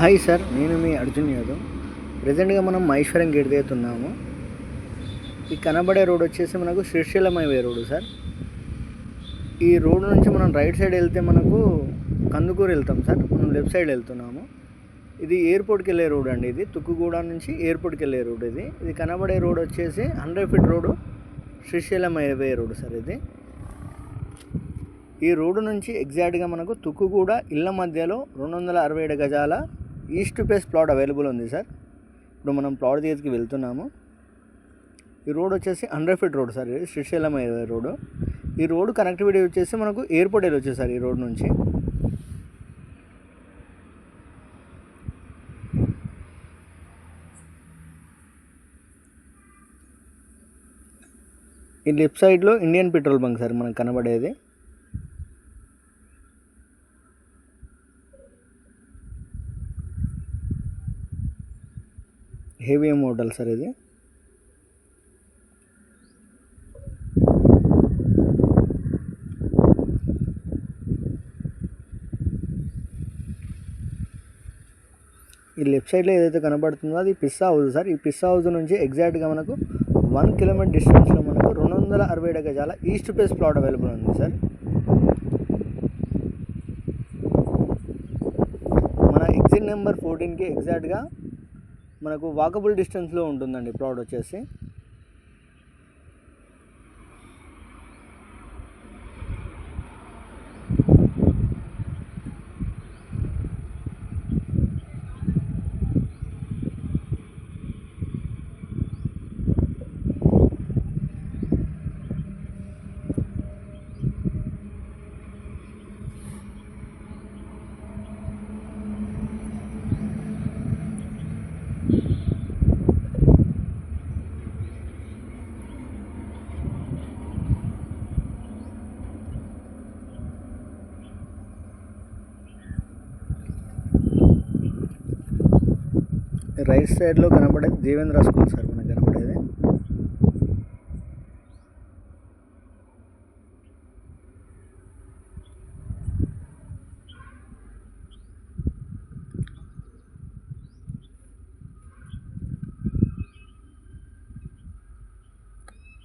Hi sir, నేను మీ అర్జున్ యాదవ్. ప్రజెంట్గా మనం మహేశ్వరం గేట్ దగ్గర ఉన్నాము. ఈ కనబడే రోడ్ వచ్చేసి మనకు శ్రీశైలం హైవే రోడ్డు సార్. ఈ రోడ్ నుంచి మనం రైట్ సైడ్ వెళ్తే మనకు కందుకూరు వెళ్తాం సార్. మనం లెఫ్ట్ సైడ్ వెళ్తున్నాము. ఇది ఎయిర్పోర్ట్కి వెళ్ళే రోడ్ అండి. ఇది తుక్కుగూడ నుంచి ఎయిర్పోర్ట్కి వెళ్ళే రోడ్. ఇది కనబడే రోడ్ వచ్చేసి 100 feet road, Srisailam highway road sir. ఈ రోడ్డు నుంచి ఎగ్జాక్ట్గా మనకు తుక్కుగూడ ఇళ్ళ మధ్యలో 267 గజాల ఈస్ట్ ఫేస్ ప్లాట్ అవైలబుల్ ఉంది సార్. ఇప్పుడు మనం ప్లాట్ దగ్గరికి వెళ్తున్నాము. ఈ రోడ్ వచ్చేసి 100 ఫీట్ రోడ్ సార్. ఇది శ్రీశైలం హైవే రోడ్. ఈ రోడ్ కనెక్టివిటీ వచ్చేసి మనకు ఎయిర్పోర్ట్ వెళ్ళొచ్చు సార్. ఈ రోడ్ నుంచి ఈ లెఫ్ట్ సైడ్లో ఇండియన్ పెట్రోల్ బంక్ సార్ మనకు కనబడేది. హెవీ మోడల్ సార్ ఇది. ఈ లెఫ్ట్ సైడ్లో ఏదైతే కనబడుతుందో అది పిస్సా హౌస్ సార్. ఈ పిస్సా హౌస్ నుంచి ఎగ్జాక్ట్గా మనకు 1 కిలోమీటర్ డిస్టెన్స్లో మనకు 267 గజాల ఈస్ట్ ఫేస్ ప్లాట్ అవైలబుల్ ఉంది సార్. మన ఎగ్జిట్ నెంబర్ 14కి ఎగ్జాక్ట్గా మనకు వాకబుల్ డిస్టెన్స్లో ఉంటుందండి ప్లాట్ వచ్చేసి. రైట్ సైడ్లో కనబడేది దేవేంద్ర స్కూల్ సార్ మనకు కనబడేది.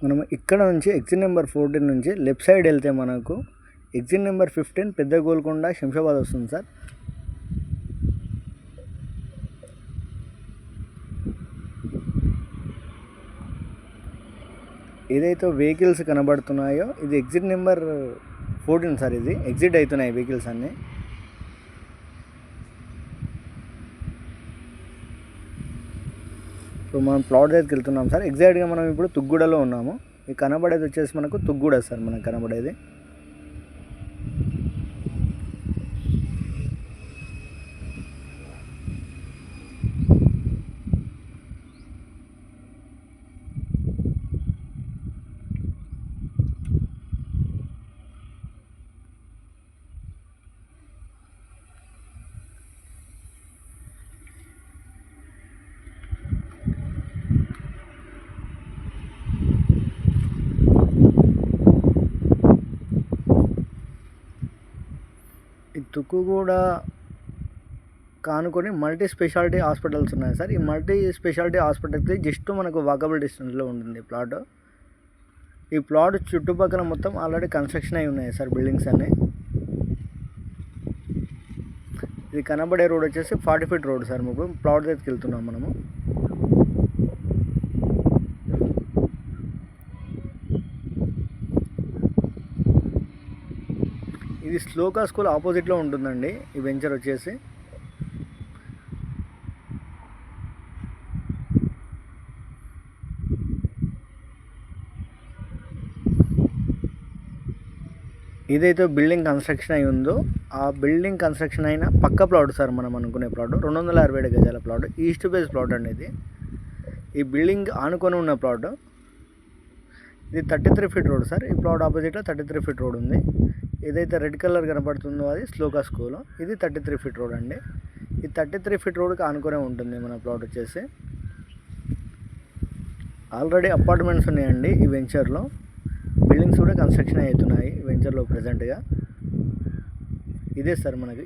మనం ఇక్కడ నుంచి ఎగ్జిట్ నెంబర్ 14 నుంచి లెఫ్ట్ సైడ్ వెళ్తే మనకు ఎగ్జిట్ నెంబర్ 15 పెద్ద గోల్కొండ శంషాబాద్ వస్తుంది సార్. ఏదైతే వెహికల్స్ కనబడుతున్నాయో ఇది ఎగ్జిట్ నెంబర్ 14 సార్. ఇది ఎగ్జిట్ అవుతున్నాయి వెహికల్స్ అన్నీ. ఇప్పుడు మనం ప్లాట్ దగ్గరికి వెళ్తున్నాం సార్. ఎగ్జాక్ట్గా మనం ఇప్పుడు తుగ్గూడలో ఉన్నాము. ఈ కనబడేది వచ్చేసి మనకు తుగ్గూడ సార్ మనకు కనబడేది. ఈ తుక్కుగూడ కానుకొని మల్టీ స్పెషాలిటీ హాస్పిటల్స్ ఉన్నాయి సార్. ఈ మల్టీ స్పెషాలిటీ హాస్పిటల్కి జస్ట్ మనకు వాకబుల్ డిస్టెన్స్లో ఉంటుంది ప్లాట్. ఈ ప్లాట్ చుట్టుపక్కల మొత్తం ఆల్రెడీ కన్స్ట్రక్షన్ అయి ఉన్నాయి సార్ బిల్డింగ్స్ అన్నీ. ఇది కనబడే రోడ్ వచ్చేసి 40 ఫీట్ రోడ్ సార్. మీకు ప్లాట్ దగ్గరికి వెళ్తున్నాం మనము. ఇది శ్లోకా స్కూల్ ఆపోజిట్లో ఉంటుందండి ఈ వెంచర్ వచ్చేసి. ఏదైతే బిల్డింగ్ కన్స్ట్రక్షన్ అయి ఉందో ఆ బిల్డింగ్ కన్స్ట్రక్షన్ అయిన పక్క ప్లాట్ సార్ మనం అనుకునే ప్లాట్. 267 గజాల ప్లాట్, ఈస్ట్ ఫేస్ ప్లాట్ అండి ఇది. ఈ బిల్డింగ్ ఆనుకొని ఉన్న ప్లాట్. ఇది 33 ఫీట్ రోడ్ సార్. ఈ ప్లాట్ ఆపోజిట్లో 33 ఫీట్ రోడ్ ఉంది. ఏదైతే రెడ్ కలర్ కనపడుతుందో అది శ్లోకా స్కూల్. ఇది 33 ఫీట్ రోడ్ అండి. ఈ 33 ఫీట్ రోడ్కి ఆనుకునే ఉంటుంది మన ప్లాట్ వచ్చేసి. ఆల్రెడీ అపార్ట్మెంట్స్ ఉన్నాయండి ఈ వెంచర్లో. బిల్డింగ్స్ కూడా కన్స్ట్రక్షన్ అవుతున్నాయి వెంచర్లో ప్రజెంట్గా. ఇదే సార్ మనకి